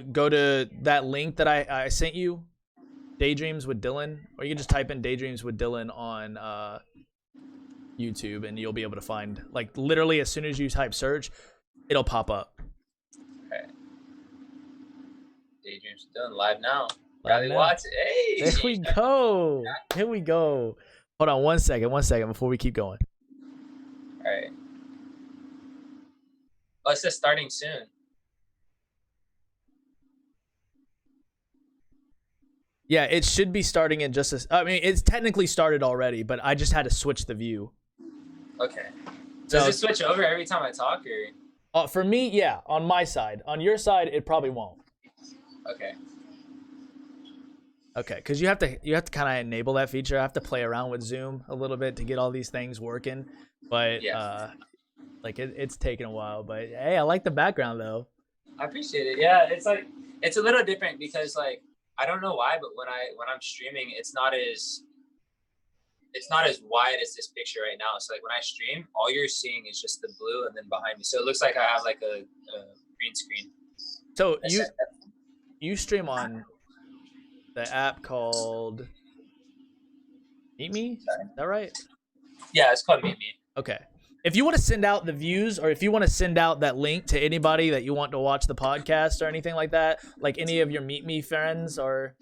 go to that link that I sent you, Daydreams with Dylan, or you can just type in Daydreams with Dylan on YouTube, and you'll be able to find, like, literally as soon as you type search, it'll pop up. Okay. Daydreams with Dylan live now. Live now. Watch it. Hey. There we go. Here we go. Hold on one second before we keep going. All right. Oh, it says starting soon. Yeah, it should be starting in just a... I mean, it's technically started already, but I just had to switch the view. Okay. Does it switch over every time I talk, or? For me, yeah, on my side. On your side, it probably won't. Okay. Okay, because you have to kind of enable that feature. I have to play around with Zoom a little bit to get all these things working, but yeah. Like it's taken a while. But hey, I like the background though. I appreciate it. Yeah, it's like it's a little different because like I don't know why, but when I'm streaming, it's not as wide as this picture right now. So like when I stream, all you're seeing is just the blue and then behind me. So it looks like I have like a green screen. So you stream on the app called Meet Me? Is that right? Yeah, it's called Meet Me. Okay. If you want to send out the views, or if you want to send out that link to anybody that you want to watch the podcast or anything like that, like any of your Meet Me friends, or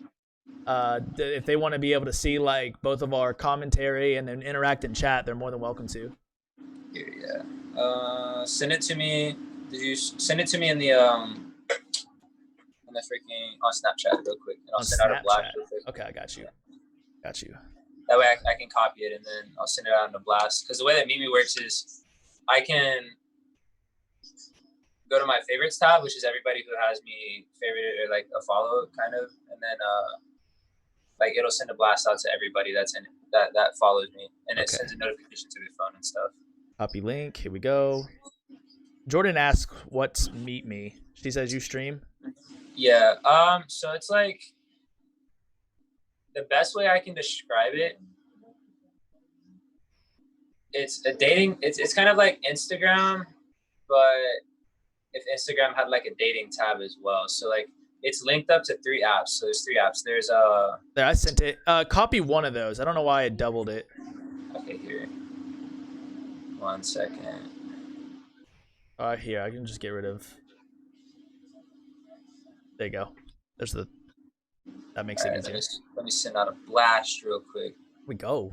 if they want to be able to see like both of our commentary and then interact in chat, they're more than welcome to. Yeah. Send it to me. Did you send it to me in the freaking on Snapchat real quick? And I'll send out a blast real quick. Okay, I got you. That way I can copy it and then I'll send it out in a blast. Because the way that Meet Me works is I can go to my favorites tab, which is everybody who has me favorited or like a follow kind of, and then like it'll send a blast out to everybody that's in that follows me, and it sends a notification to their phone and stuff. Copy link. Here we go. Jordan asks, "What's Meet Me?" She says you stream. Yeah. So it's like, the best way I can describe it, it's a dating. It's kind of like Instagram, but if Instagram had like a dating tab as well. So like it's linked up to 3 apps. So there's 3 apps. There's there, I sent it. Copy one of those. I don't know why I doubled it. Okay, here. 1 second. Here, I can just get rid of. There you go. There's the. That makes it easier. Let me send out a blast real quick. Here we go.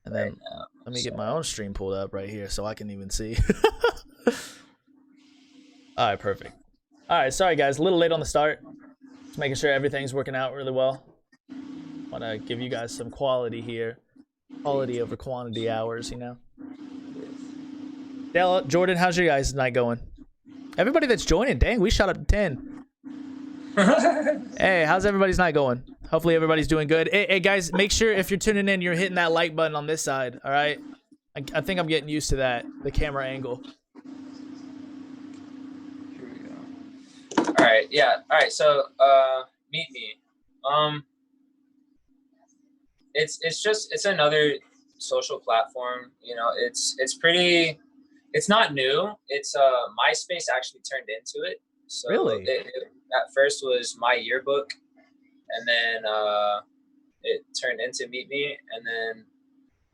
And then let me get my own stream pulled up right here so I can even see. All right, perfect. All right, sorry guys, a little late on the start. Just making sure everything's working out really well. Want to give you guys some quality here. Quality over quantity hours, you know. Dale, Jordan, how's your guys' night going? Everybody that's joining, dang, we shot up to 10. Hey, how's everybody's night going? Hopefully everybody's doing good. Hey, guys, make sure if you're tuning in, you're hitting that like button on this side, all right? I think I'm getting used to that, the camera angle. Here we go. All right, yeah. All right, so Meet Me. It's another social platform. You know, it's not new. It's MySpace actually turned into it. So really? It at first was My Yearbook, and then it turned into Meet Me, and then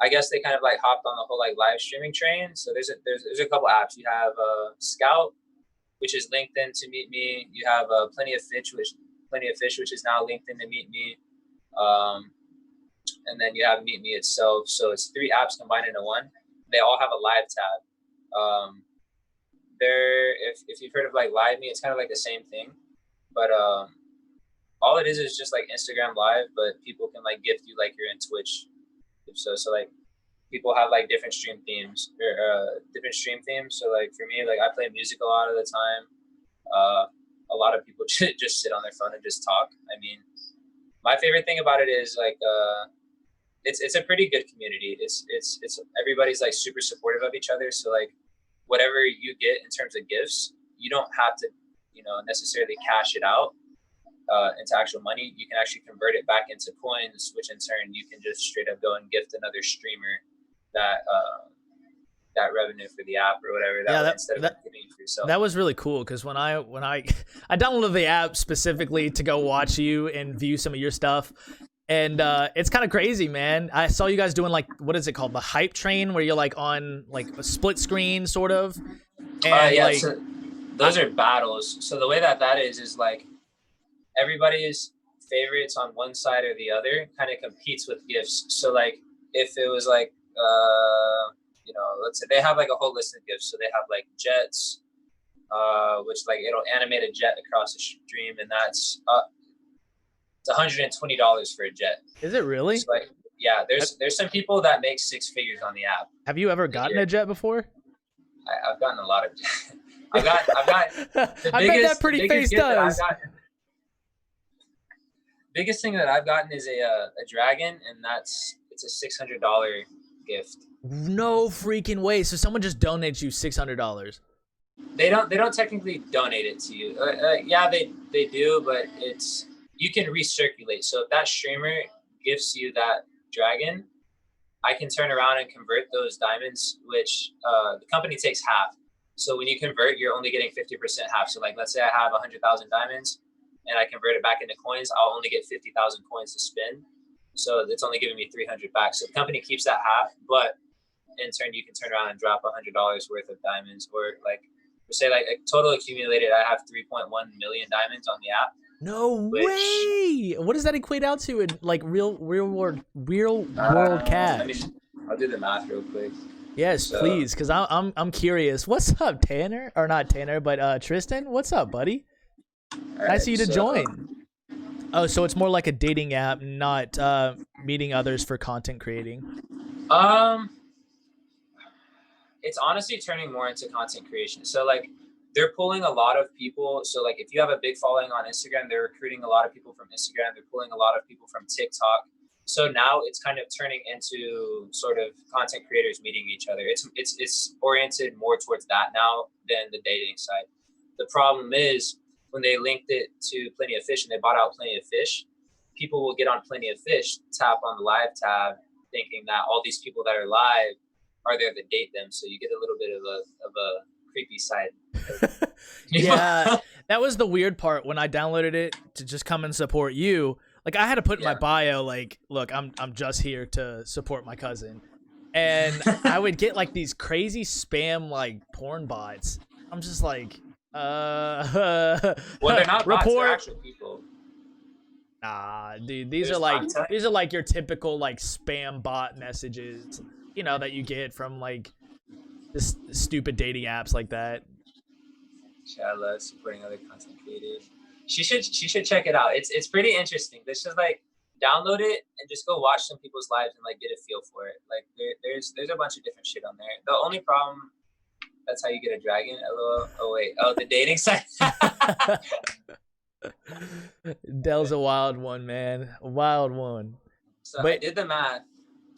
I guess they kind of like hopped on the whole like live streaming train. So there's a couple apps. You have Scout, which is linked into Meet Me. You have Plenty of Fish, which is now linked into Meet Me. And then you have Meet Me itself. So it's 3 apps combined into one. They all have a live tab. If you've heard of like Live Me, it's kind of like the same thing, but all it is just like Instagram Live, but people can like gift you like you're in Twitch. So like people have like different stream themes. So like for me, like I play music a lot of the time. A lot of people just sit on their phone and just talk. I mean, my favorite thing about it is like it's a pretty good community. It's everybody's like super supportive of each other. So like whatever you get in terms of gifts, you don't have to, necessarily cash it out. into actual money, you can actually convert it back into coins, which in turn you can just straight up go and gift another streamer that that revenue for the app or whatever. That way, instead of giving it for yourself. That was really cool because when I I downloaded the app specifically to go watch you and view some of your stuff. And it's kind of crazy, man. I saw you guys doing like, what is it called? The hype train, where you're like on like a split screen sort of. And yeah, like, so those are battles. So the way that is like everybody's favorites on one side or the other kind of competes with gifts. So like if it was like, you know, let's say they have like a whole list of gifts. So they have like jets, which like it'll animate a jet across the stream, and that's it's $120 for a jet. Is it really? So like, yeah, there's some people that make six figures on the app. Have you ever gotten a jet before? I've gotten a lot of jets. I've got the I bet that pretty face does. Biggest thing that I've gotten is a dragon, and it's a $600 gift. No freaking way! So someone just donates you $600. They don't technically donate it to you. Yeah, they do, but you can recirculate. So if that streamer gifts you that dragon, I can turn around and convert those diamonds, which the company takes half. So when you convert, you're only getting 50% half. So like, let's say I have 100,000 diamonds and I convert it back into coins, I'll only get 50,000 coins to spin. So it's only giving me 300 back. So the company keeps that half, but in turn, you can turn around and drop $100 worth of diamonds, or like, say like a total accumulated, I have 3.1 million diamonds on the app. No way! What does that equate out to in like real world cash? I'll do the math real quick. Yes, please, because I'm curious. What's up, Tanner? Or not Tanner, but Tristan? What's up, buddy? Nice of you to join. Oh, so it's more like a dating app, not meeting others for content creating. It's honestly turning more into content creation. So like, they're pulling a lot of people. So like, if you have a big following on Instagram, they're recruiting a lot of people from Instagram. They're pulling a lot of people from TikTok. So now it's kind of turning into sort of content creators meeting each other. It's oriented more towards that now than the dating side. The problem is when they linked it to Plenty of Fish and they bought out Plenty of Fish, people will get on Plenty of Fish, tap on the live tab, thinking that all these people that are live are there to date them. So you get a little bit of a creepy side. Yeah, that was the weird part when I downloaded it to just come and support you. Like I had to put in my bio, like, look, I'm just here to support my cousin. And I would get like these crazy spam like porn bots. I'm just like, well, they're not bots, they're actual people. Nah, dude, these are like your typical like spam bot messages, you know, that you get from like this stupid dating apps like that. I love supporting other content creators. She should check it out. It's pretty interesting. This is like, download it and just go watch some people's lives and like get a feel for it. Like there's a bunch of different shit on there. The only problem, that's how you get a dragon. The dating site. Dell's a wild one, man. A wild one. So I did the math.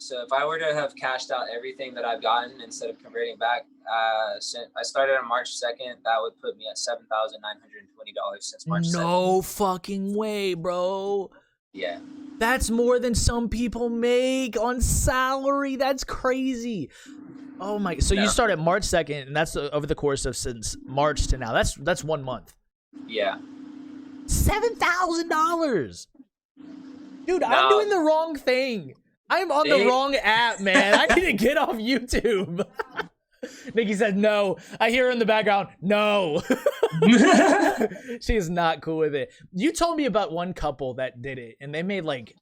So if I were to have cashed out everything that I've gotten instead of converting back, since I started on March 2nd, that would put me at $7,920 since March 2nd. No fucking way, bro. Yeah. That's more than some people make on salary. That's crazy. Oh my! So you started March 2nd, and that's over the course of since March to now. That's 1 month. Yeah. $7,000. Dude, I'm doing the wrong thing. I'm on the wrong app, man. I need to get off YouTube. Nikki said no. I hear her in the background. No. She is not cool with it. You told me about one couple that did it, and they made like,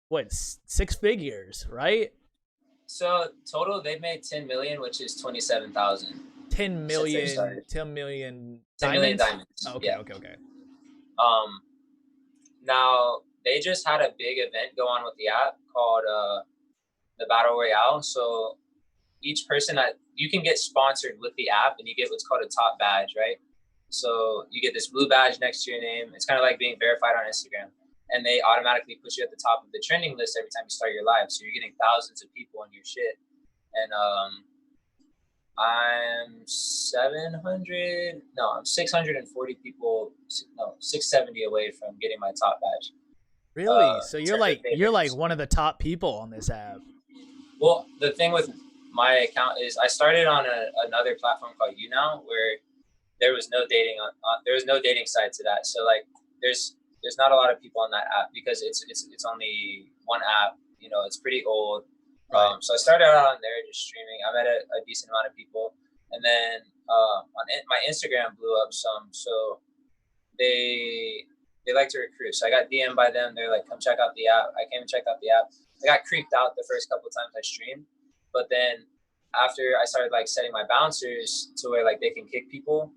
what, 6 figures, right? So total, they've made 10 million, which is 27,000. 10 million. 10 million. 10 million diamonds. Oh, okay, yeah. Okay. Now they just had a big event go on with the app called the Battle Royale. So each person you can get sponsored with the app, and you get what's called a top badge, right? So you get this blue badge next to your name. It's kind of like being verified on Instagram, and they automatically put you at the top of the trending list every time you start your live. So you're getting thousands of people on your shit. And I'm 700. No, I'm 640 people. No, 670 away from getting my top badge. Really? So In you're terms of like you're like favorites. one of the top people on this app. Well, the thing with my account is I started on another platform called YouNow, where there was no dating there was no dating side to that. So like, there's not a lot of people on that app because it's only one app. You know, it's pretty old. Right. So I started out on there just streaming. I met a decent amount of people, and then my Instagram blew up some. So they like to recruit. So I got DM'd by them. They're like, come check out the app. I came and checked out the app. I got creeped out the first couple of times I streamed, but then after I started like setting my bouncers to where like they can kick people,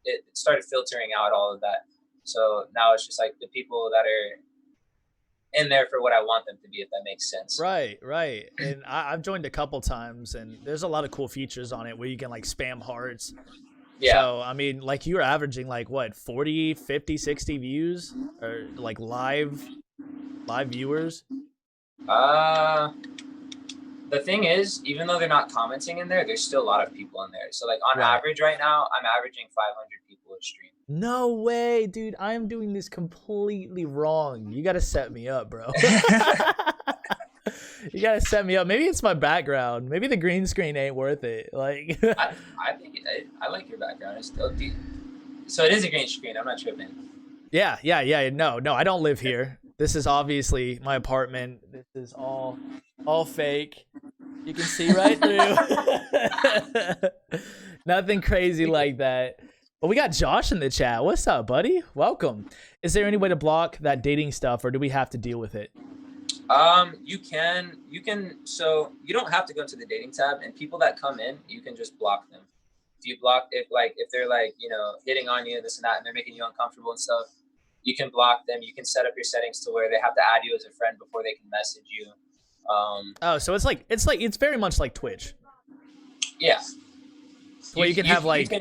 it started filtering out all of that. So now it's just like the people that are in there for what I want them to be, if that makes sense. Right, right. And I've joined a couple times, and there's a lot of cool features on it where you can like spam hearts. Yeah. So, I mean, like you were averaging like what, 40, 50, 60 views or like live viewers? The thing is, even though they're not commenting in there, there's still a lot of people in there. So like on Right. average right now, I'm averaging 500 people a stream. No way, dude. I'm doing this completely wrong. You got to set me up, bro. You got to set me up. Maybe it's my background. Maybe the green screen ain't worth it. Like I think I like your background. It's still deep. So it is a green screen. I'm not tripping. Yeah. No, I don't live here. This is obviously my apartment. This is all fake. You can see right through. Nothing crazy like that. But we got Josh in the chat. What's up, buddy? Welcome. Is there any way to block that dating stuff, or do we have to deal with it? You can. So you don't have to go to the dating tab, and people that come in, you can just block them. If they're like, you know, hitting on you and this and that, and they're making you uncomfortable and stuff, you can block them. You can set up your settings to where they have to add you as a friend before they can message you. Oh, so it's very much like Twitch. Yeah. Where you can have like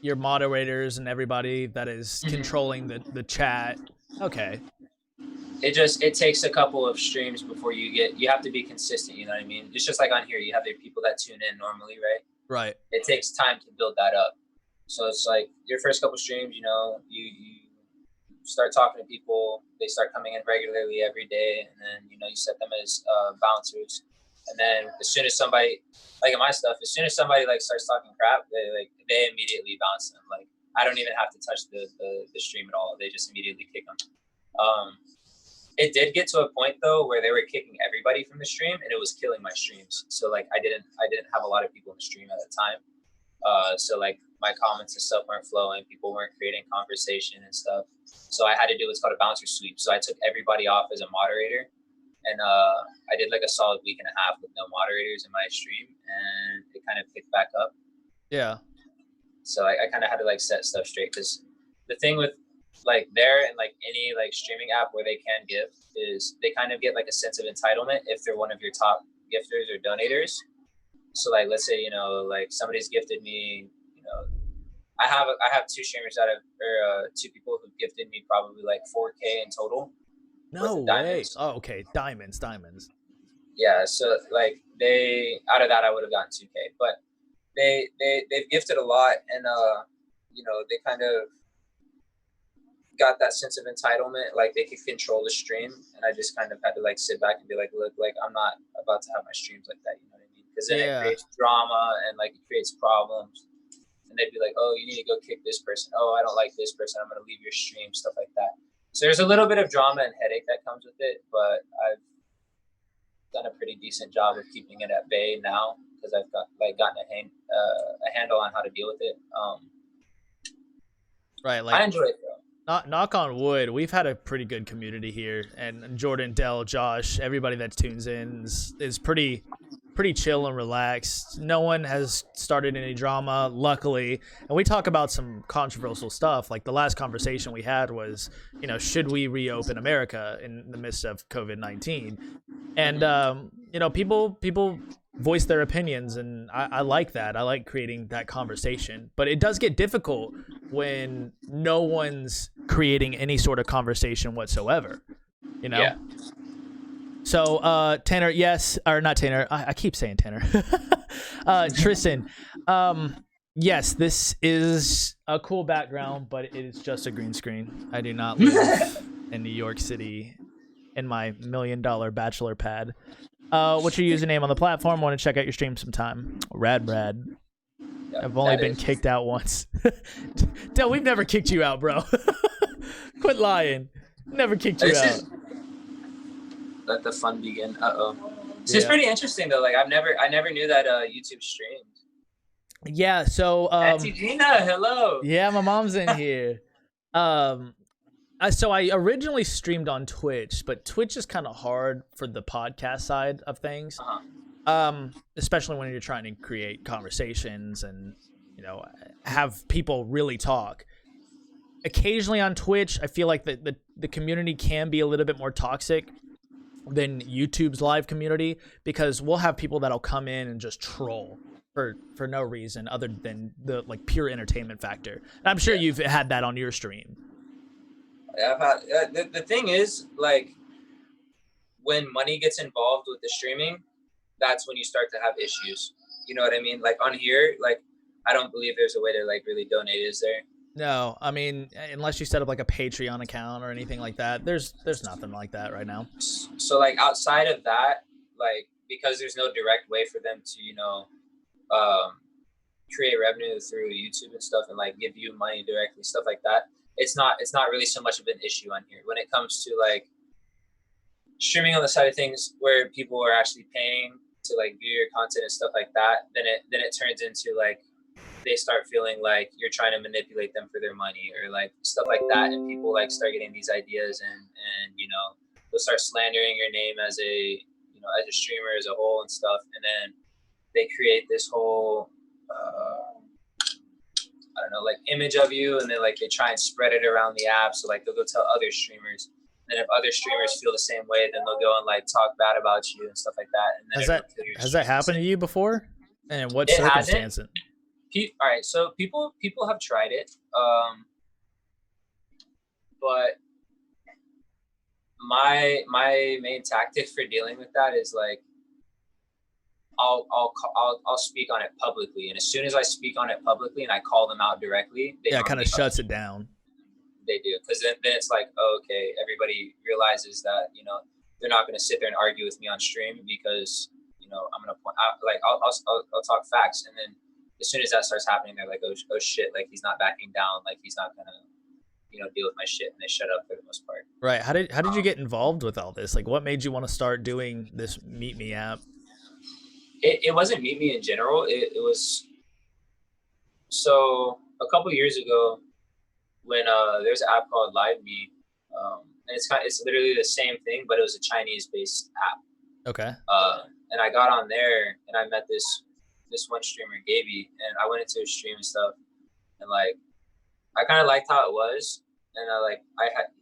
your moderators and everybody that is controlling the chat. Okay. It takes a couple of streams before you have to be consistent, you know what I mean? It's just like on here, you have the people that tune in normally, right? Right. It takes time to build that up. So it's like your first couple streams, you know, you start talking to people, they start coming in regularly every day, and then, you know, you set them as bouncers. And then as soon as somebody, like in my stuff, as soon as somebody like starts talking crap, they immediately bounce them. Like I don't even have to touch the stream at all. They just immediately kick them. It did get to a point though where they were kicking everybody from the stream, and it was killing my streams. So like I didn't have a lot of people in the stream at the time. So like my comments and stuff weren't flowing. People weren't creating conversation and stuff. So I had to do what's called a bouncer sweep. So I took everybody off as a moderator, and I did like a solid week and a half with no moderators in my stream, and it kind of picked back up. Yeah. So I kind of had to like set stuff straight, because the thing with like there and like any like streaming app where they can give is they kind of get like a sense of entitlement if they're one of your top gifters or donators. So like, let's say, you know, like somebody's gifted me, you know, I have two streamers two people who've gifted me probably like 4K in total. No way. Oh, okay. Diamonds. Yeah. So like out of that I would have gotten 2K, but they've gifted a lot, and you know, they kind of got that sense of entitlement, like they could control the stream, and I just kind of had to like sit back and be like, look, like I'm not about to have my streams like that, you know what I mean? Because then it creates drama, and like it creates problems, and they'd be like, oh, you need to go kick this person, oh, I don't like this person, I'm gonna leave your stream, stuff like that. So there's a little bit of drama and headache that comes with it, but I've done a pretty decent job of keeping it at bay now, because I've gotten a handle on how to deal with it. Right, like I enjoy it though. Knock on wood, we've had a pretty good community here, and Jordan, Dell, Josh, everybody that tunes in is pretty chill and relaxed. No one has started any drama, luckily. And we talk about some controversial stuff. Like the last conversation we had was, you know, should we reopen America in the midst of COVID-19? And you know, people voice their opinions, and I like that. I like creating that conversation. But it does get difficult when no one's creating any sort of conversation whatsoever, you know? Yeah. So, Tanner, yes, or not Tanner. I keep saying Tanner. Tristan, yes, this is a cool background, but it is just a green screen. I do not live in New York City in my $1 million bachelor pad. What's your username on the platform? Want to check out your stream sometime? Rad. Yeah, I've only been kicked out once. Del, we've never kicked you out, bro. Quit lying. Never kicked you out. Let the fun begin. So it's pretty interesting though. Like I never knew that YouTube streamed. Yeah. So Auntie Gina, hello. Yeah, my mom's in here. So I originally streamed on Twitch, but Twitch is kind of hard for the podcast side of things. Especially when you're trying to create conversations and have people really talk. Occasionally on Twitch, I feel like the community can be a little bit more toxic than YouTube's live community, because we'll have people that'll come in and just troll for no reason other than the pure entertainment factor. And I'm sure you've had that on your stream. Yeah, I've had, the thing is, like, when money gets involved with the streaming, that's when you start to have issues. You know what I mean? Like on here, like I don't believe there's a way to really donate, is there? No, I mean, unless you set up a Patreon account or anything like that, there's nothing like that right now. So outside of that, because there's no direct way for them to, create revenue through YouTube and stuff and give you money directly, stuff like that. It's not really so much of an issue on here when it comes to streaming on the side of things where people are actually paying to view your content and stuff like that. Then it turns into they start feeling like you're trying to manipulate them for their money or stuff like that, and people start getting these ideas and they'll start slandering your name as a as a streamer as a whole and stuff, and then they create this whole I don't know image of you, and then they try and spread it around the app, so they'll go tell other streamers, and if other streamers feel the same way, then they'll go and talk bad about you and stuff like that. And then has that happened to you before? And what circumstances? All right, so people have tried it, but my main tactic for dealing with that is I'll speak on it publicly, and as soon as I speak on it publicly and I call them out directly, it kind of shuts it down. They do, because then it's oh, okay, everybody realizes that they're not going to sit there and argue with me on stream, because I'm going to point out I'll talk facts, and then as soon as that starts happening, they're oh shit, he's not backing down, he's not gonna deal with my shit, and they shut up for the most part. Right. How did you get involved with all this? What made you want to start doing this Meet Me app? It wasn't Meet Me in general. It was, so a couple years ago when there's an app called Live Me, and it's literally the same thing, but it was a Chinese based app. Okay. And I got on there and I met this one streamer, Gaby, and I went into his stream and stuff, and I kind of liked how it was, and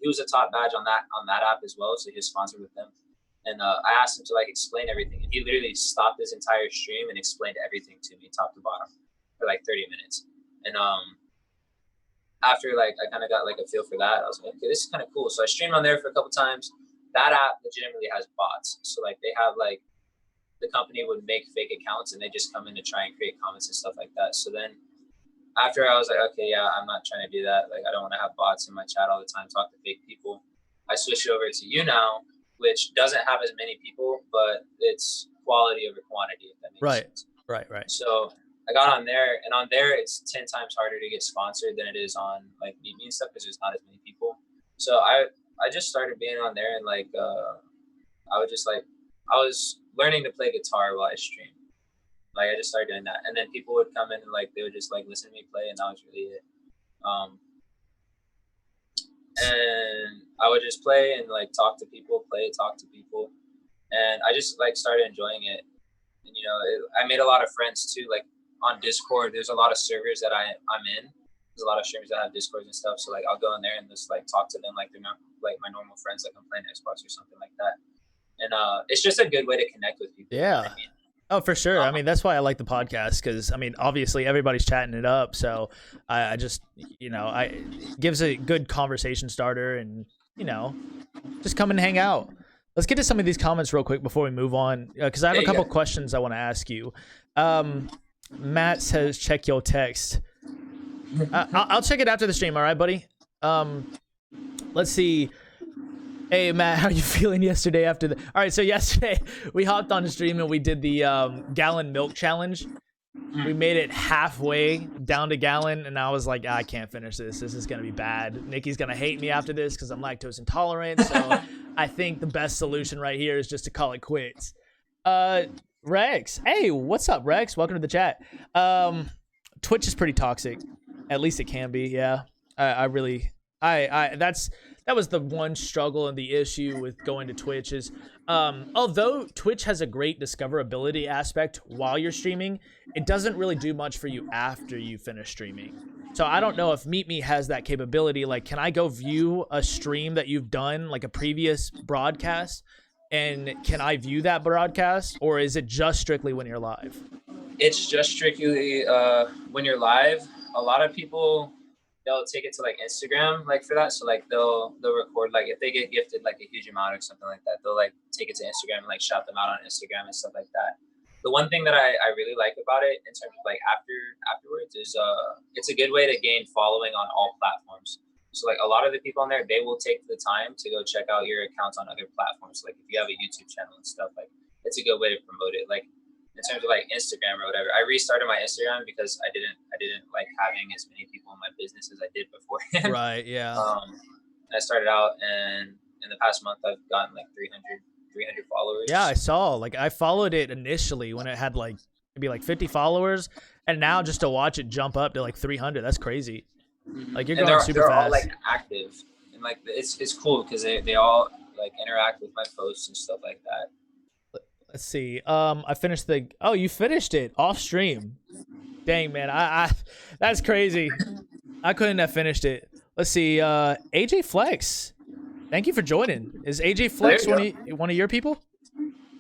he was a top badge on that app as well, so he was sponsored with them, and I asked him to explain everything, and he literally stopped his entire stream and explained everything to me top to bottom for 30 minutes, and after I kind of got a feel for that, I was like, okay, this is kind of cool. So I streamed on there for a couple times. That app legitimately has bots, so they have the company would make fake accounts and they just come in to try and create comments and stuff like that. So then after I was like, okay, yeah, I'm not trying to do that. I don't want to have bots in my chat all the time, talk to fake people. I switched over to you now, which doesn't have as many people, but it's quality over quantity, if that makes sense. Right. So I got on there, and on there it's 10 times harder to get sponsored than it is on Meet Me and stuff, because there's not as many people. So I just started being on there, and I was learning to play guitar while I streamed. I just started doing that, and then people would come in and they would just listen to me play, and that was really it. And I would just play and talk to people, and I just started enjoying it. And I made a lot of friends too. On Discord, there's a lot of servers that I'm in. There's a lot of streamers that have Discords and stuff. So I'll go in there and just talk to them they're not my normal friends, I'm playing Xbox or something like that. And it's just a good way to connect with people. Yeah. You know what I mean? Oh, for sure. I mean, that's why I like the podcast, because obviously everybody's chatting it up. So I just, it gives a good conversation starter, and just come and hang out. Let's get to some of these comments real quick before we move on, because I have a couple questions I want to ask you. Matt says, check your text. I'll check it after the stream, all right, buddy? Let's see. Hey, Matt, how you feeling yesterday after the... All right, so yesterday we hopped on the stream and we did the gallon milk challenge. We made it halfway down to gallon, and I was like, I can't finish this. This is going to be bad. Nikki's going to hate me after this because I'm lactose intolerant, so I think the best solution right here is just to call it quits. Rex. Hey, what's up, Rex? Welcome to the chat. Twitch is pretty toxic. At least it can be, yeah. That was the one struggle and the issue with going to Twitch is, although Twitch has a great discoverability aspect while you're streaming, it doesn't really do much for you after you finish streaming. So I don't know if Meet Me has that capability. Like, can I go view a stream that you've done, like a previous broadcast, and can I view that broadcast, or is it just strictly when you're live? It's just strictly when you're live. A lot of people, they'll take it to like Instagram, like for that. So like they'll record, like if they get gifted like a huge amount or something like that, they'll like take it to Instagram and like shout them out on Instagram and stuff like that. The one thing that I really like about it in terms of like afterwards is it's a good way to gain following on all platforms. So like a lot of the people on there, they will take the time to go check out your accounts on other platforms. Like if you have a YouTube channel and stuff, like it's a good way to promote it. Like in terms of like Instagram or whatever, I restarted my Instagram because I didn't like having as many people in my business as I did beforehand. Right. Yeah. I started out, and in the past month, I've gotten like 300 followers. Yeah, I saw. Like I followed it initially when it had like maybe like 50 followers, and now just to watch it jump up to like 300, that's crazy. Like you're going super fast. They're all like active, and like it's cool because they all like interact with my posts and stuff like that. Let's see. I finished the... Oh, you finished it off stream. Dang, man. I that's crazy. I couldn't have finished it. Let's see. AJ Flex. Thank you for joining. Is AJ Flex one of your people?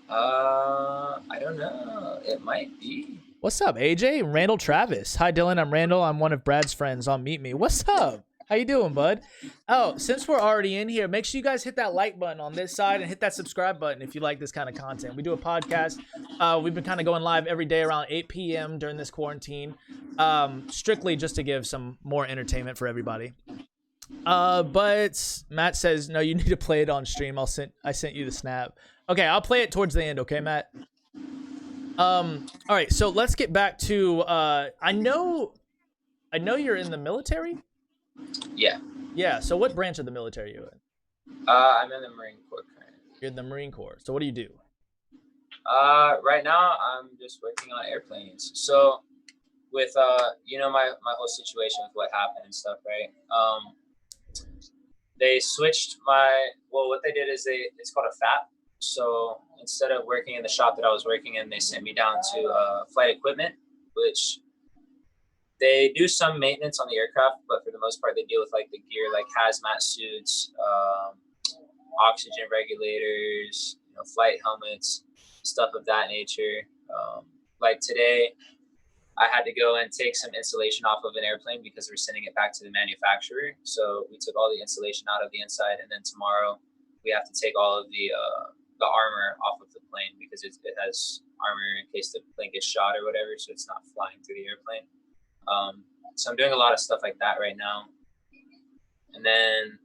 I don't know. It might be. What's up, AJ? Randall Travis. Hi, Dylan. I'm Randall. I'm one of Brad's friends on Meet Me. What's up? How you doing, bud? Oh, since we're already in here, make sure you guys hit that like button on this side and hit that subscribe button if you like this kind of content. We do a podcast. We've been kind of going live every day around 8 p.m. during this quarantine, strictly just to give some more entertainment for everybody. But Matt says, no, you need to play it on stream. I sent you the snap. Okay, I'll play it towards the end, okay, Matt? All right, so let's get back to, I know you're in the military? Yeah. Yeah, so what branch of the military are you in? I'm in the Marine Corps currently. You're in the Marine Corps. So what do you do? Right now I'm just working on airplanes. So with my whole situation with what happened and stuff, right? They switched what they did is it's called a FAP. So instead of working in the shop that I was working in, they sent me down to flight equipment, which they do some maintenance on the aircraft, but for the most part, they deal with like the gear, like hazmat suits, oxygen regulators, flight helmets, stuff of that nature. Like today, I had to go and take some insulation off of an airplane because we're sending it back to the manufacturer. So we took all the insulation out of the inside, and then tomorrow we have to take all of the armor off of the plane because it has armor in case the plane gets shot or whatever, so it's not flying through the airplane. So I'm doing a lot of stuff like that right now. And then,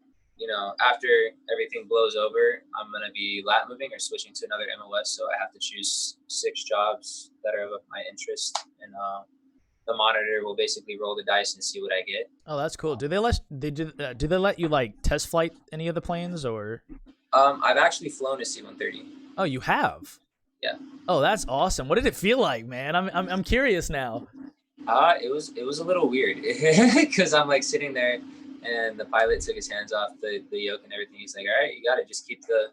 after everything blows over, I'm going to be lat moving or switching to another MOS. So I have to choose 6 jobs that are of my interest. And the monitor will basically roll the dice and see what I get. Oh, that's cool. Do they let you like test flight any of the planes or? I've actually flown a C-130. Oh, you have? Yeah. Oh, that's awesome. What did it feel like, man? I'm curious now. It was a little weird because I'm like sitting there and the pilot took his hands off the yoke and everything. He's like, all right, you got it. Just keep the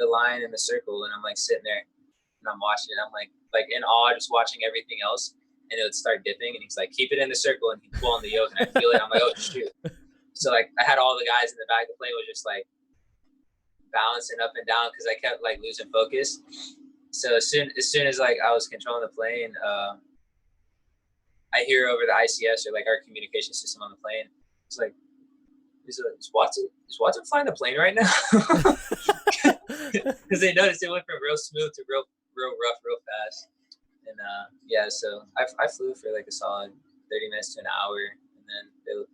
line in the circle. And I'm like sitting there and I'm watching it. I'm like in awe, just watching everything else. And it would start dipping. And he's like, keep it in the circle. And he'd pull on the yoke and I feel it. I'm like, oh, shoot. So like I had all the guys in the back of the plane was just like balancing up and down because I kept like losing focus. So as soon as like I was controlling the plane, I hear over the ICS or like our communication system on the plane. It's like, is Watson flying the plane right now? because they noticed it went from real smooth to real rough real fast. And yeah, so I flew for like a solid 30 minutes to an hour, and then they're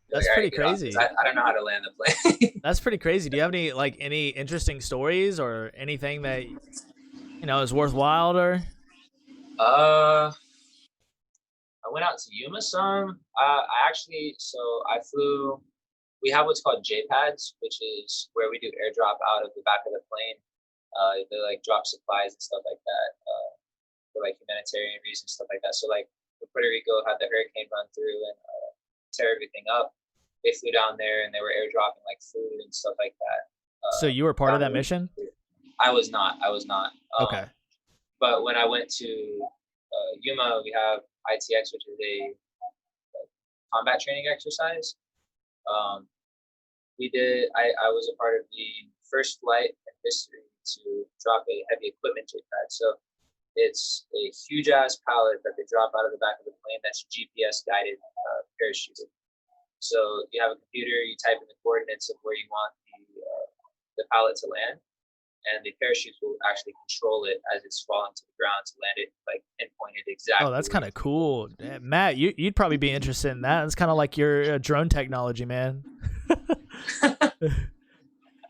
That's like, pretty "All right, get off," 'cause crazy. I don't know how to land the plane. That's pretty crazy. Do you have any interesting stories or anything that is worthwhile or? uh, I went out to Yuma some. I actually, so I flew. We have what's called J pads, which is where we do airdrop out of the back of the plane. They like drop supplies and stuff like that for like humanitarian reasons, stuff like that. So like when Puerto Rico had the hurricane run through and tear everything up, they flew down there and they were airdropping like food and stuff like that. So you were part of down that there. mission? I was not. I was not. Okay. But when I went to Yuma, we have ITX, which is a combat training exercise. We did. I was a part of the first flight in history to drop a heavy equipment J-pad. So it's a huge ass pallet that they drop out of the back of the plane that's GPS guided, parachuted. So you have a computer, you type in the coordinates of where you want the pallet to land, and the parachutes will actually control it as it's falling to the ground to land it like pinpointed exactly. Oh, that's kind of cool. Matt, you'd probably be interested in that. It's kind of like your drone technology, man.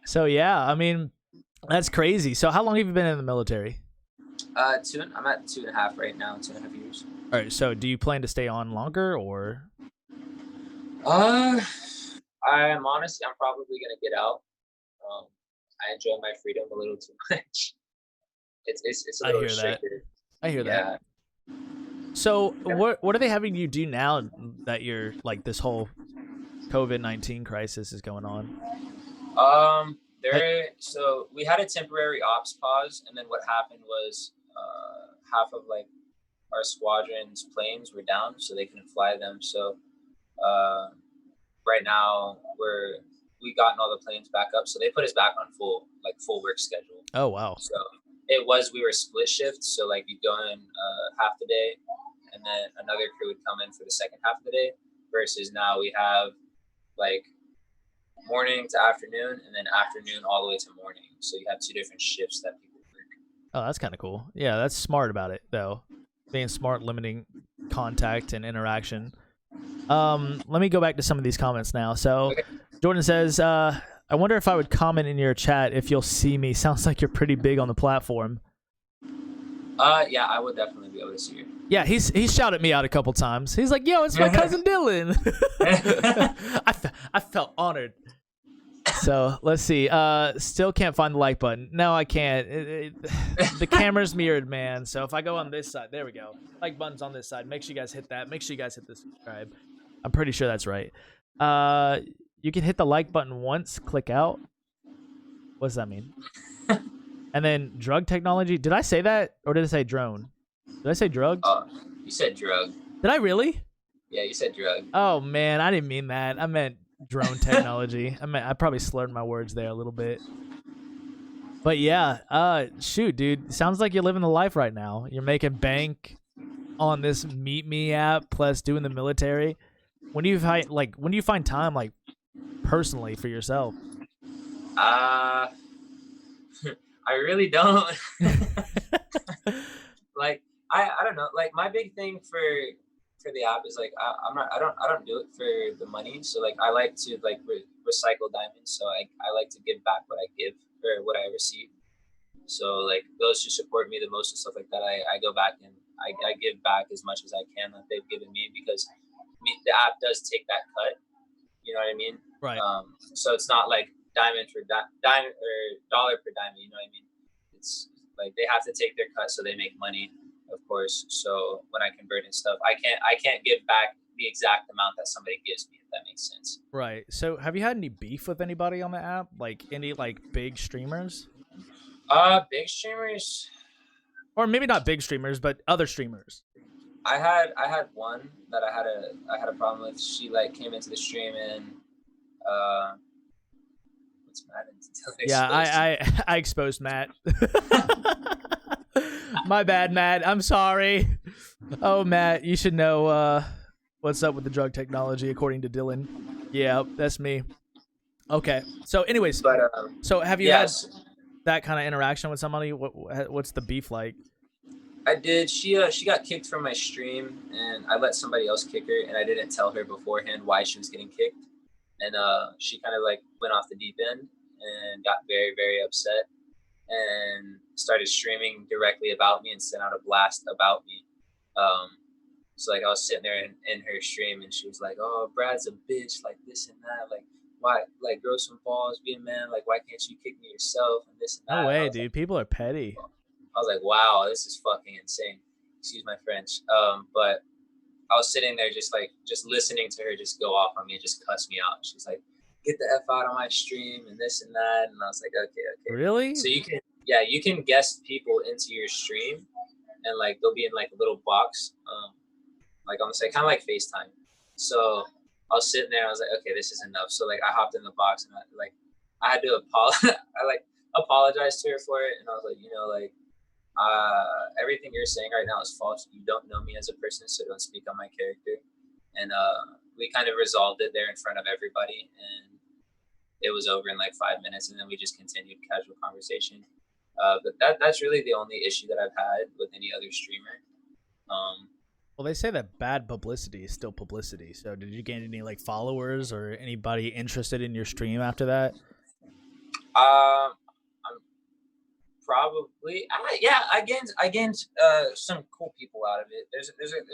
So yeah, I mean, that's crazy. So how long have you been in the military? I'm at 2.5 right now, 2.5 years. All right. So do you plan to stay on longer or? I'm probably gonna get out. I enjoy my freedom a little too much. It's a little restricted. I hear that. So what are they having you do now that you're like this whole COVID-19 crisis is going on? So we had a temporary ops pause, and then what happened was half of like our squadron's planes were down, so they couldn't fly them. So right now we gotten all the planes back up, so they put us back on full work schedule. Oh wow! So we were split shifts, so like you'd go in half the day, and then another crew would come in for the second half of the day. Versus now we have like morning to afternoon, and then afternoon all the way to morning. So you have 2 different shifts that people work. Oh, that's kind of cool. Yeah, that's smart about it though. Being smart, limiting contact and interaction. Let me go back to some of these comments now. So Okay. Jordan says, I wonder if I would comment in your chat if you'll see me. Sounds like you're pretty big on the platform. Yeah, I would definitely be able to see you. Yeah, he's shouted me out a couple times. He's like, "Yo, it's my cousin Dylan." I felt honored. So let's see. Still can't find the like button. No, I can't. The camera's mirrored, man. So if I go on this side, there we go. Like button's on this side. Make sure you guys hit that. Make sure you guys hit the subscribe. I'm pretty sure that's right. You can hit the like button once, click out. What does that mean? And then drug technology. Did I say that or did I say drone? Did I say drugs? You said drug. Did I really? Yeah, you said drug. Oh man, I didn't mean that. I meant drone technology. I probably slurred my words there a little bit. But yeah, shoot, dude. Sounds like you're living the life right now. You're making bank on this Meet Me app plus doing the military. When do you find time like personally for yourself? I really don't. Like I don't know. Like my big thing for the app is like I don't do it for the money. So like I like to like recycle diamonds. So I like to give back what I give or what I receive. So like those who support me the most and stuff like that, I go back and I give back as much as I can that they've given me because the app does take that cut. You know what I mean? Right. So it's not like diamond for diamond or dollar per diamond. You know what I mean? It's like they have to take their cut so they make money, of course. So when I convert and stuff, I can't give back the exact amount that somebody gives me, if that makes sense. Right. So have you had any beef with anybody on the app? Like any like big streamers? Big streamers. Or maybe not big streamers, but other streamers. I had one that I had a problem with. She like came into the stream and what's Matt? Yeah, I exposed Matt. My bad, Matt. I'm sorry. Oh, Matt, you should know what's up with the drug technology, according to Dylan. Yeah, that's me. Okay. So, anyways, But so have you yes. that kind of interaction with somebody? What's the beef like? I did. She got kicked from my stream, and I let somebody else kick her, and I didn't tell her beforehand why she was getting kicked, and she kind of like went off the deep end and got very very upset and started streaming directly about me and sent out a blast about me. So like I was sitting there in her stream, and she was like, "Oh, Brad's a bitch, like this and that, like why, like grow some balls, be a man, like why can't you kick me yourself and this and that." No way, dude. Like, people are petty. I was like, wow, this is fucking insane. Excuse my French. But I was sitting there just listening to her just go off on me and just cuss me out. She's like, "Get the F out of my stream," and this and that. And I was like, okay. Really? So you can guest people into your stream, and like they'll be in like a little box, like on the side, kind of like FaceTime. So I was sitting there, I was like, okay, this is enough. So like I hopped in the box, and I had to apologize to her for it, and I was like, everything you're saying right now is false. You don't know me as a person, so don't speak on my character. And we kind of resolved it there in front of everybody, and it was over in like 5 minutes, and then we just continued casual conversation. But that's really the only issue that I've had with any other streamer. Well, they say that bad publicity is still publicity. So did you gain any like followers or anybody interested in your stream after that? I'm probably I gained some cool people out of it. There's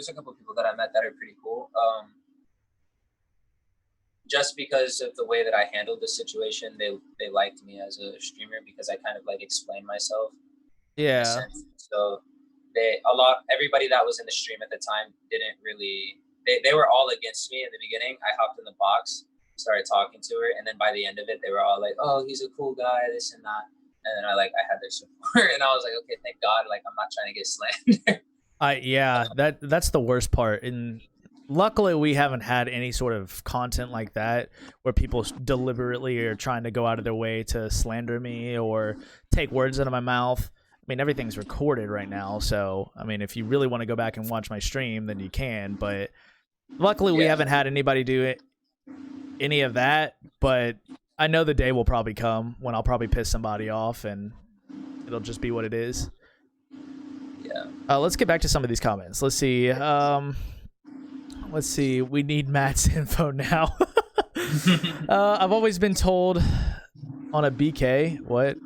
a couple of people that I met that are pretty cool. Just because of the way that I handled the situation, they liked me as a streamer because I kind of like explained myself. Yeah. So everybody that was in the stream at the time didn't really. They were all against me in the beginning. I hopped in the box, started talking to her, and then by the end of it, they were all like, "Oh, he's a cool guy, this and that." And then I had their support, and I was like, okay, thank God. Like, I'm not trying to get slammed. Yeah, that's the worst part. And luckily, we haven't had any sort of content like that where people deliberately are trying to go out of their way to slander me or take words out of my mouth. I mean, everything's recorded right now, so I mean, if you really want to go back and watch my stream, then you can. But luckily, we haven't had anybody do any of that. But I know the day will probably come when I'll probably piss somebody off, and it'll just be what it is. Yeah. Let's get back to some of these comments. Let's see. We need Matt's info now. I've always been told on a BK what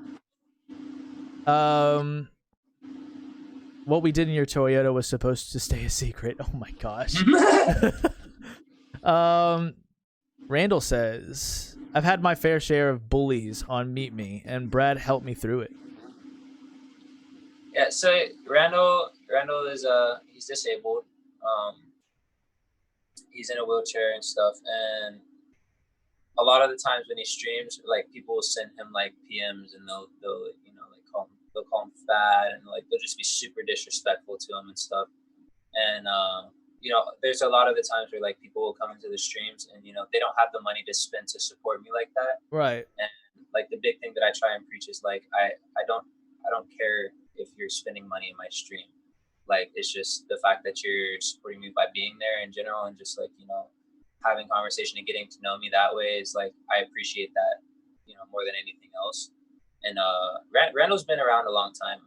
we did in your Toyota was supposed to stay a secret. Oh my gosh. Randall says, "I've had my fair share of bullies on Meet Me, and Brad helped me through it." Yeah, so Randall is he's disabled. He's in a wheelchair and stuff, and a lot of the times when he streams, like people will send him like PMs, and they'll call him fat, and like they'll just be super disrespectful to him and stuff. And there's a lot of the times where like people will come into the streams, and they don't have the money to spend to support me like that. Right. And like the big thing that I try and preach is like I don't care if you're spending money in my stream. Like it's just the fact that you're supporting me by being there in general, and just like having conversation and getting to know me that way is like I appreciate that more than anything else. And Randall's been around a long time.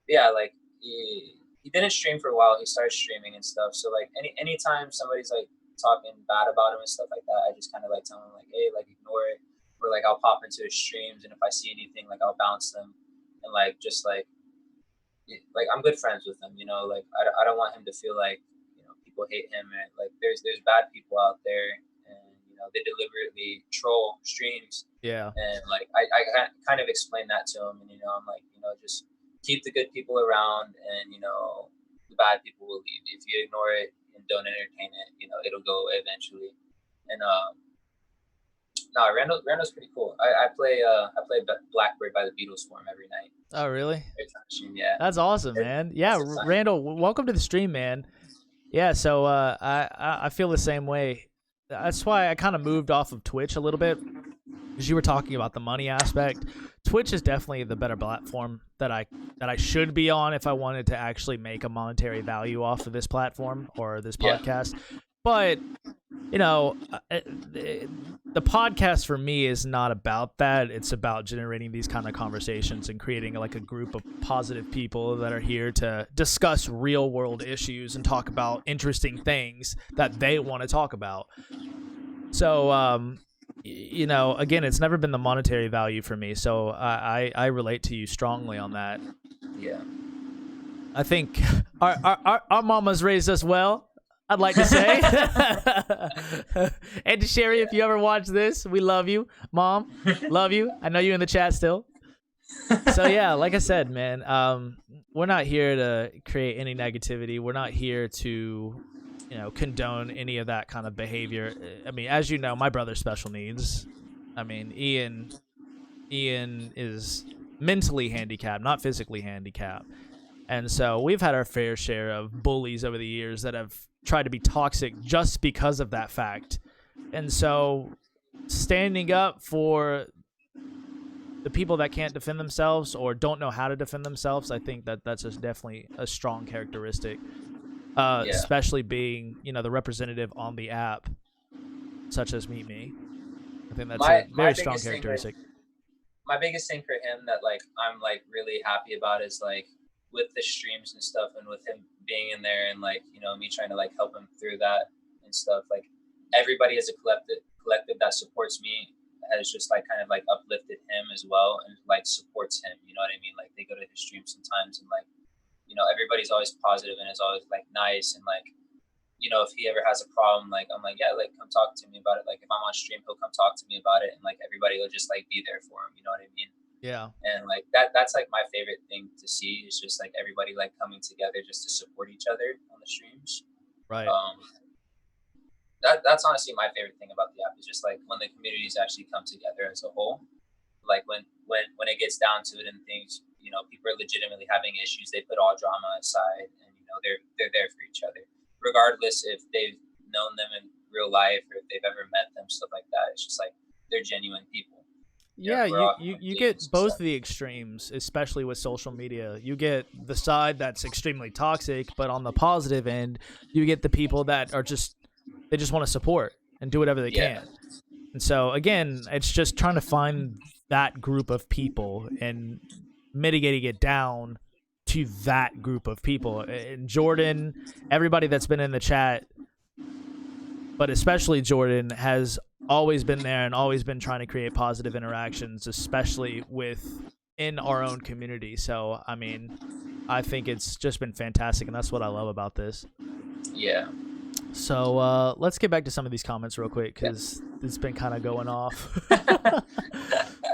Like he didn't stream for a while. He started streaming and stuff. So like anytime somebody's like talking bad about him and stuff like that, I just kind of like tell him like, hey, like ignore it. Or like I'll pop into his streams, and if I see anything, like I'll bounce them, and like just like I'm good friends with him. Like I don't want him to feel like people hate him, and like there's bad people out there, and they deliberately troll streams. Yeah. And like I kind of explain that to him, and I'm like just keep the good people around, and the bad people will leave. If you ignore it and don't entertain it, it'll go eventually. And Randall's pretty cool. I play Blackbird by the Beatles for him every night. Oh really? Yeah. That's awesome, man. Yeah, Randall, welcome to the stream, man. Yeah, so I feel the same way. That's why I kind of moved off of Twitch a little bit, because you were talking about the money aspect. Twitch is definitely the better platform that I should be on if I wanted to actually make a monetary value off of this platform or this podcast. But you know, the podcast for me is not about that. It's about generating these kind of conversations and creating like a group of positive people that are here to discuss real world issues and talk about interesting things that they want to talk about. So, you know, again, it's never been the monetary value for me. So I relate to you strongly on that. Yeah. I think our mamas raised us well. I'd like to say. And Sherry, if you ever watch this, we love you. Mom, love you. I know you're in the chat still. So yeah, like I said, man, we're not here to create any negativity. We're not here to, you know, condone any of that kind of behavior. I mean, as you know, my brother's special needs. I mean, Ian is mentally handicapped, not physically handicapped. And so we've had our fair share of bullies over the years that have tried to be toxic just because of that fact. And so standing up for the people that can't defend themselves or don't know how to defend themselves, I think that that's just definitely a strong characteristic, especially being, you know, the representative on the app, such as Meet Me. I think that's a very strong characteristic. My biggest thing for him that like I'm like really happy about is like with the streams and stuff, and with him being in there, and like, you know, me trying to like help him through that and stuff, like everybody as a collective that supports me has just like kind of like uplifted him as well, and like supports him, you know what I mean? Like they go to his streams sometimes, and like, you know, everybody's always positive and is always like nice, and like, you know, if he ever has a problem, like I'm like, yeah, like come talk to me about it. Like if I'm on stream, he'll come talk to me about it, and like everybody will just like be there for him, you know what I mean? Yeah. And like that's like my favorite thing to see, is just like everybody like coming together just to support each other on the streams. Right. That's honestly my favorite thing about the app, is just like when the communities actually come together as a whole. Like when it gets down to it and things, you know, people are legitimately having issues, they put all drama aside, and you know, they're there for each other, regardless if they've known them in real life or if they've ever met them, stuff like that. It's just like they're genuine people. Yeah, you get both the extremes, especially with social media. You get the side that's extremely toxic, but on the positive end, you get the people that are they just want to support and do whatever they can. And so again, it's just trying to find that group of people and mitigating it down to that group of people. And Jordan, everybody that's been in the chat, but especially Jordan, has always been there and always been trying to create positive interactions, especially in our own community. So, I mean, I think it's just been fantastic, and that's what I love about this. Yeah. So let's get back to some of these comments real quick, because it's been kind of going off.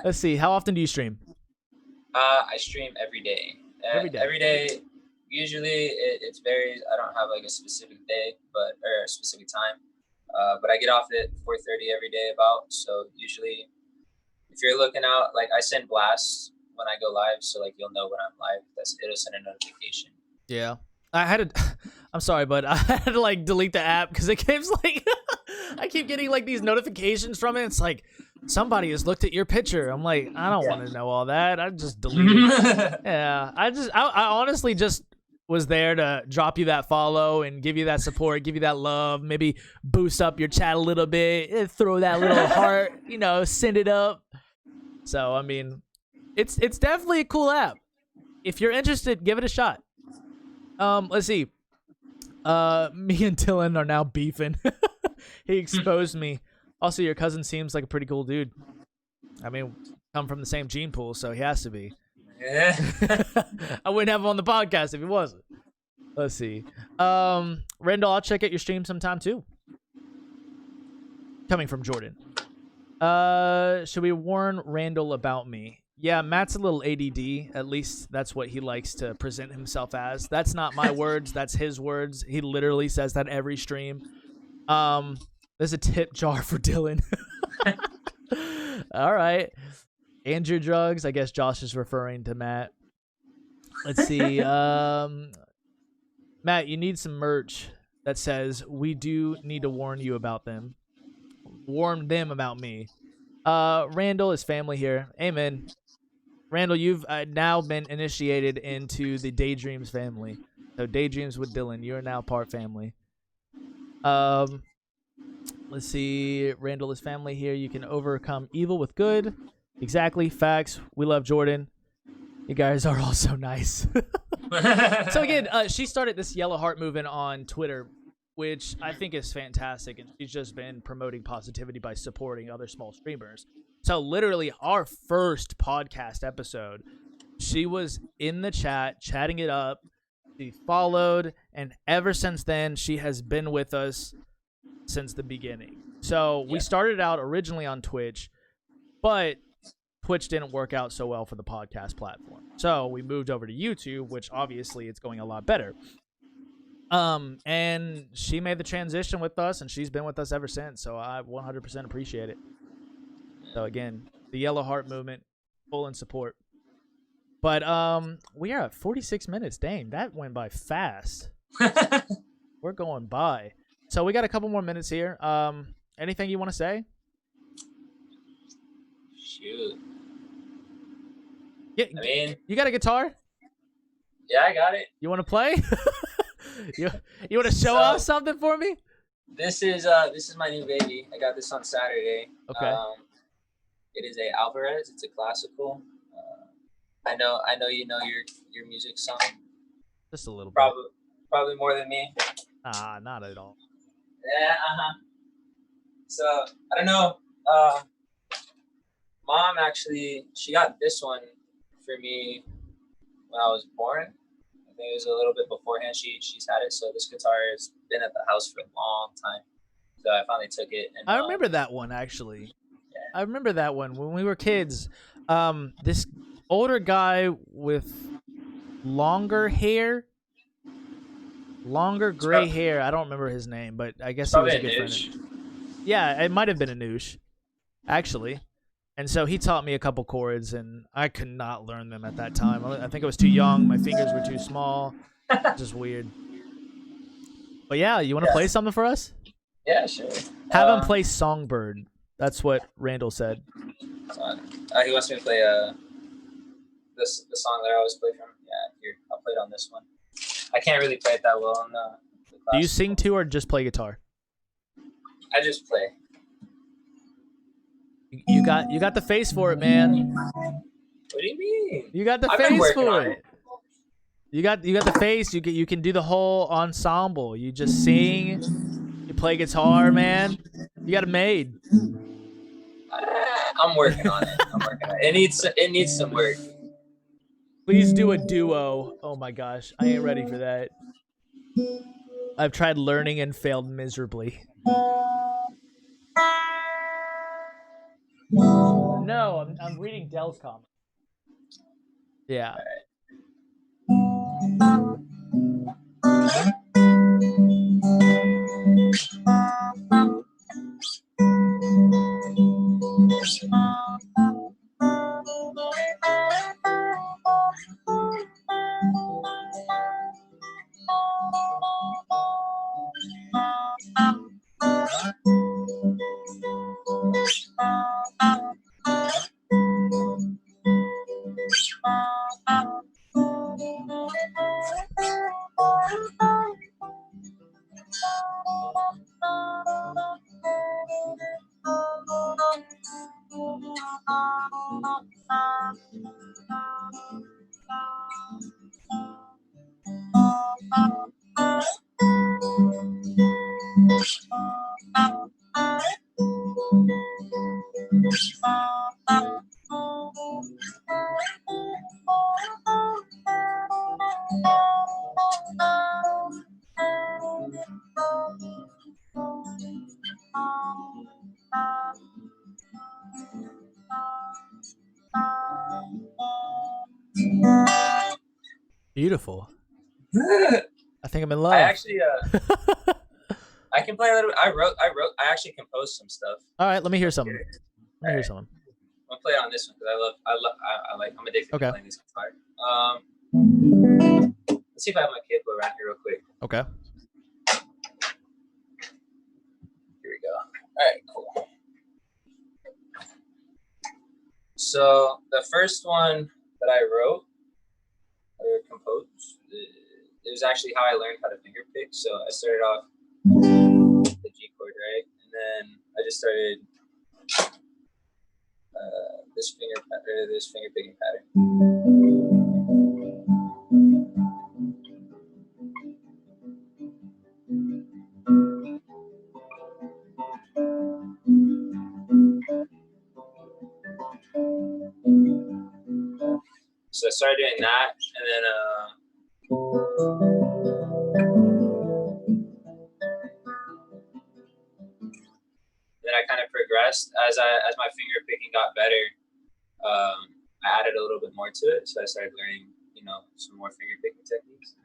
Let's see. How often do you stream? I stream every day. Every day. Every day. Usually it varies. I don't have like a specific day, or a specific time. But I get off at 4:30 every day about. So usually, if you're looking out, like I send blasts when I go live, so like you'll know when I'm live. It'll send a notification. Yeah, I had to. I'm sorry, but I had to like delete the app because it keeps like I keep getting like these notifications from it. It's like somebody has looked at your picture. I'm like, I don't want to know all that. I just deleted it. Yeah, I honestly just was there to drop you that follow and give you that support, give you that love, maybe boost up your chat a little bit, throw that little heart, you know, send it up. So, I mean, it's definitely a cool app. If you're interested, give it a shot. Let's see. Me and Dylan are now beefing. He exposed me. Also, your cousin seems like a pretty cool dude. I mean, come from the same gene pool, so he has to be. Yeah. I wouldn't have him on the podcast if he wasn't. Let's see. Randall, I'll check out your stream sometime too. Coming from Jordan. Should we warn Randall about me? Yeah, Matt's a little ADD. At least that's what he likes to present himself as. That's not my words. That's his words. He literally says that every stream. There's a tip jar for Dylan. All right. And your drugs. I guess Josh is referring to Matt. Let's see. Matt, you need some merch that says, we do need to warn you about them. Warn them about me. Randall is family here. Amen. Randall, you've now been initiated into the DayDreams family. So DayDreams with Dylan, you are now part family. Let's see. Randall is family here. You can overcome evil with good. Exactly. Facts. We love Jordan. You guys are all so nice. So again, she started this Yellow Heart movement on Twitter, which I think is fantastic. And she's just been promoting positivity by supporting other small streamers. So literally our first podcast episode, she was in the chat, chatting it up. She followed, and ever since then, she has been with us since the beginning. So we started out originally on Twitch, but Twitch didn't work out so well for the podcast platform. So we moved over to YouTube, which obviously it's going a lot better. And she made the transition with us, and she's been with us ever since. So I 100% appreciate it. So again, the Yellow Heart movement, full in support. But we are at 46 minutes. Dang, that went by fast. We're going by. So we got a couple more minutes here. Anything you want to say? Shoot. Yeah, I mean, you got a guitar? Yeah, I got it. You want to play? you want to show off something for me? This is my new baby. I got this on Saturday. Okay. It is a Alvarez. It's a classical. I know you know your music song. Just a little bit. Probably more than me. Not at all. Yeah. So I don't know. Mom actually, she got this one for me when I was born. I think it was a little bit beforehand. She's had it. So this guitar has been at the house for a long time. So I finally took it. And, I remember that one actually. Yeah. I remember that one when we were kids. This older guy with longer gray hair. I don't remember his name, but I guess he was a good friend. Yeah, it might have been a noosh, actually. And so he taught me a couple chords, and I could not learn them at that time. I think I was too young. My fingers were too small. Just weird. But yeah, you want to play something for us? Yeah, sure. Have him play Songbird. That's what Randall said. He wants me to play the song that I always play from. Yeah, here, I'll play it on this one. I can't really play it that well on the classical. Do you sing too, or just play guitar? I just play. You got the face for it, man. What do you mean? You got the face for it. You got the face. You can do the whole ensemble. You just sing. You play guitar, man. You got it made. I'm working on it. It needs some work. Please do a duo. Oh my gosh, I ain't ready for that. I've tried learning and failed miserably. No, I'm reading Dell's comment. Yeah. Beautiful. I think I'm in love. I actually, I can play a little. I actually composed some stuff. All right, let me hear something. Let me hear something. I'll play it on this one because I'm addicted to playing this guitar. Let's see if I have my keyboard around here real quick. Okay. Here we go. All right, cool. So the first one that I wrote or composed, it was actually how I learned how to finger pick. So I started off. the G chord, right? And then I just started this finger picking pattern. So I started doing that, and then I kind of progressed as my finger picking got better. I added a little bit more to it, so I started learning, some more finger picking techniques.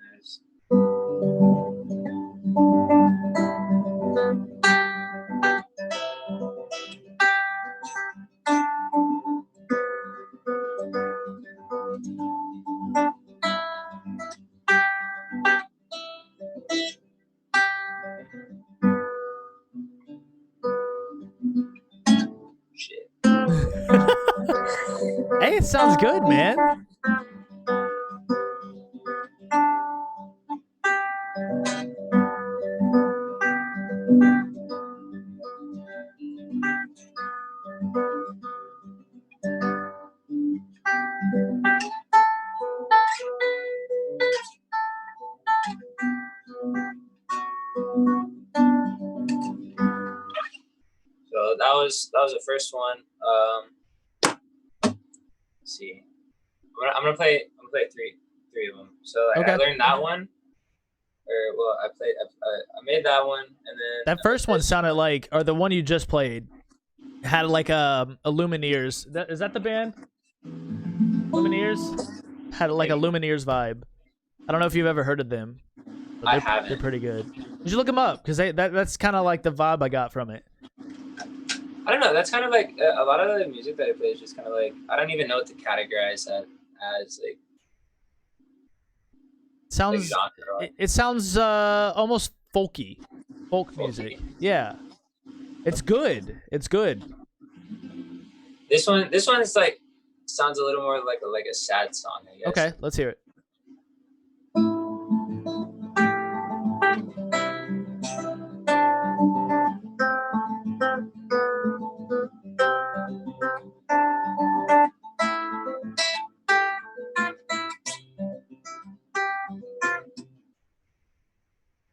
Shit. Hey, it sounds good, man. So that was the first one. Let's see, I'm gonna play three of them. So like, Okay. I learned that one, I made that one, and then That first one sounded like, or the one you just played, had like a Lumineers. Is that the band? Lumineers had like a Lumineers vibe. I don't know if you've ever heard of them. But I haven't. They're pretty good. You should look them up because that's kind of like the vibe I got from it. I don't know. That's kind of like a lot of the music that I play is just kind of like, I don't even know what to categorize that as, like. Sounds. Like it sounds almost folk music. Yeah, it's good. It's good. This one is like, sounds a little more like a sad song, I guess. Okay, let's hear it.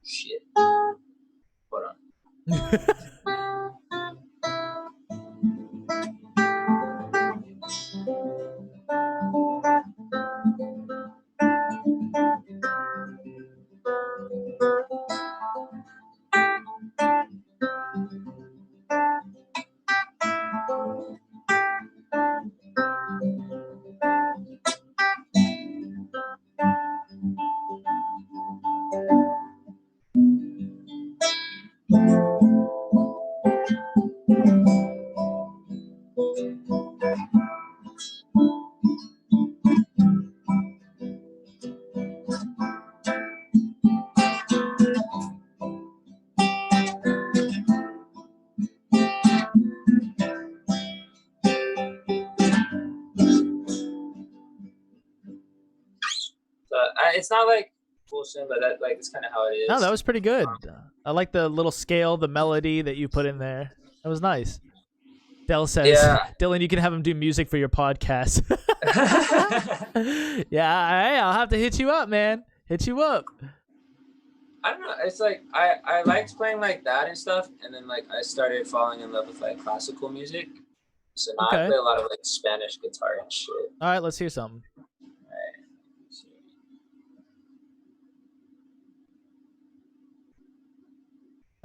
Shit. Hold on. It's not like bullshit, but it's kind of how it is. No, that was pretty good. I like the little scale, the melody that you put in there. That was nice. Dell says, Dylan, you can have him do music for your podcast. Yeah, hey, I'll have to hit you up, man. Hit you up. I don't know. It's like I liked playing like that and stuff, and then like I started falling in love with like classical music. So now I play a lot of like Spanish guitar and shit. All right, let's hear something.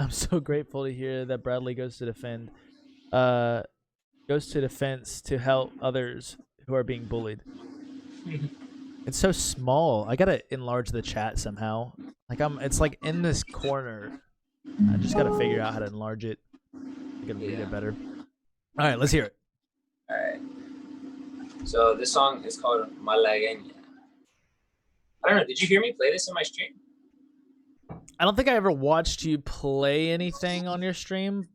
I'm so grateful to hear that Bradley goes to defense to help others who are being bullied. It's so small. I gotta enlarge the chat somehow. It's like in this corner. I just gotta figure out how to enlarge it. I can read it better. All right, let's hear it. All right. So this song is called Malagueña. I don't know. Did you hear me play this in my stream? I don't think I ever watched you play anything on your stream,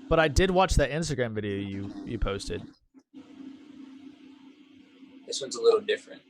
but I did watch that Instagram video you posted. This one's a little different.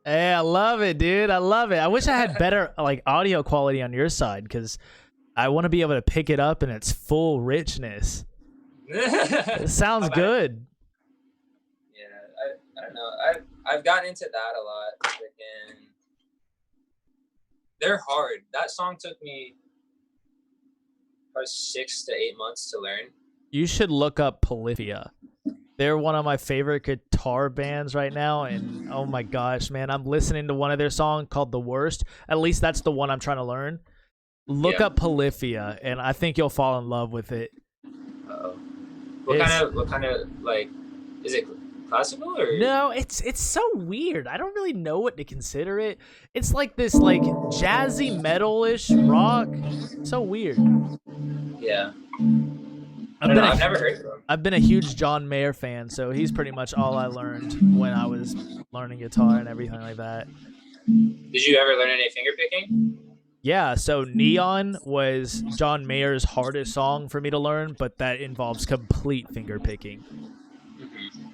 Hey, I love it, dude. I love it. I wish I had better like audio quality on your side because I want to be able to pick it up in its full richness. It sounds good. Yeah, I don't know. I've gotten into that a lot. Freaking, they're hard. That song took me probably 6 to 8 months to learn. You should look up Polyphia. They're one of my favorite guitar bands right now, and oh my gosh, man, I'm listening to one of their songs called The Worst. At least that's the one I'm trying to learn. Look up Polyphia, and I think you'll fall in love with it. Uh-oh. What kind of like, is it classical or? No, it's so weird. I don't really know what to consider it. It's like this like jazzy metal-ish rock. So weird. Yeah. I've never heard of him. I've been a huge John Mayer fan, so he's pretty much all I learned when I was learning guitar and everything like that. Did you ever learn any finger picking? Yeah, so Neon was John Mayer's hardest song for me to learn, but that involves complete finger picking.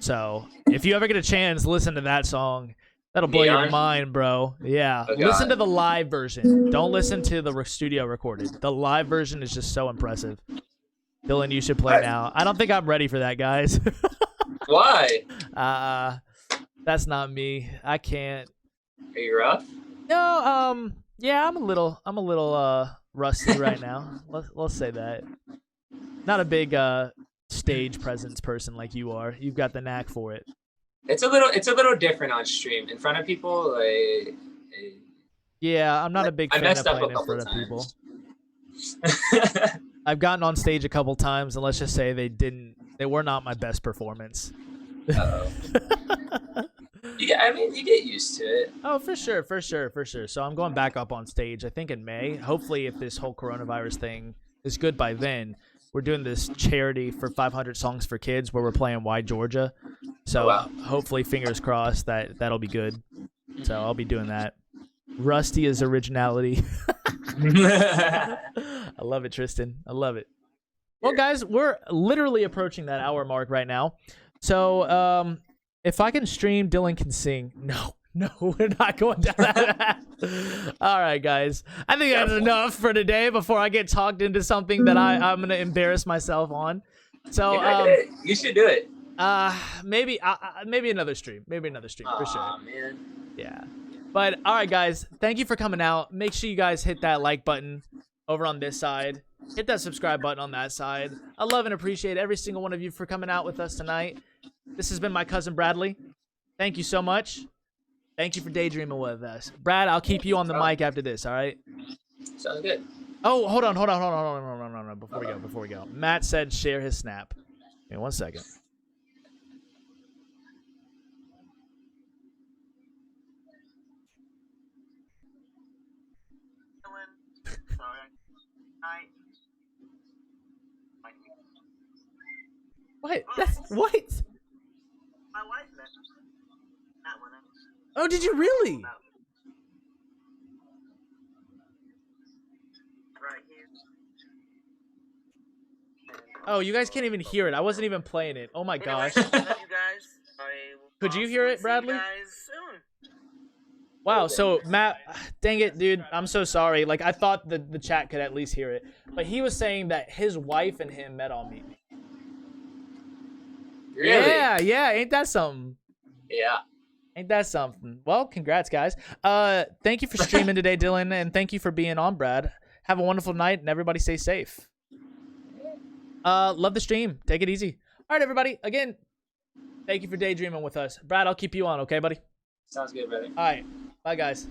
So if you ever get a chance, listen to that song. That'll blow your mind, bro. Yeah. Listen to the live version. Don't listen to the studio recorded. The live version is just so impressive. Dylan, you should play now. I don't think I'm ready for that, guys. Why? That's not me. I can't. Are you rough? No, yeah, I'm a little rusty right now. Let's say that. Not a big stage presence person like you are. You've got the knack for it. It's a little different on stream. In front of people, like. Yeah, I'm not a big fan of playing in front of people. I've gotten on stage a couple times, and let's just say they were not my best performance. Uh-oh. Yeah, I mean, you get used to it. Oh, for sure. So I'm going back up on stage, I think in May. Hopefully, if this whole coronavirus thing is good by then, we're doing this charity for 500 Songs for Kids where we're playing Why Georgia. So hopefully, fingers crossed, that'll be good. So I'll be doing that. Rusty is originality. I love it, Tristan. I love it. Well, guys, we're literally approaching that hour mark right now. So, if I can stream, Dylan can sing. No, we're not going down that path. All right, guys. I think that's enough for today before I get talked into something that I'm going to embarrass myself on. So, you should do it. Maybe another stream. Maybe another stream for sure. Man. Yeah. But all right, guys, thank you for coming out. Make sure you guys hit that like button over on this side. Hit that subscribe button on that side. I love and appreciate every single one of you for coming out with us tonight. This has been my cousin Bradley. Thank you so much. Thank you for daydreaming with us. Brad, I'll keep you on the mic after this, all right? Sounds good. Oh, hold on. Before we go. Matt said share his snap. Give me 1 second. What? What? My wife met that one. Oh, did you really? Right here. Oh, you guys can't even hear it. I wasn't even playing it. Oh my gosh. Love you guys. Could you hear it, Bradley? See you guys soon. Wow, so Matt, dang it, dude, I'm so sorry. Like, I thought the chat could at least hear it. But he was saying that his wife and him met on me. Really? Yeah, ain't that something? Yeah. Ain't that something? Well, congrats, guys. Thank you for streaming today, Dylan, and thank you for being on, Brad. Have a wonderful night, and everybody stay safe. Love the stream. Take it easy. All right, everybody. Again, thank you for daydreaming with us. Brad, I'll keep you on, okay, buddy? Sounds good, brother. All right. Bye, guys.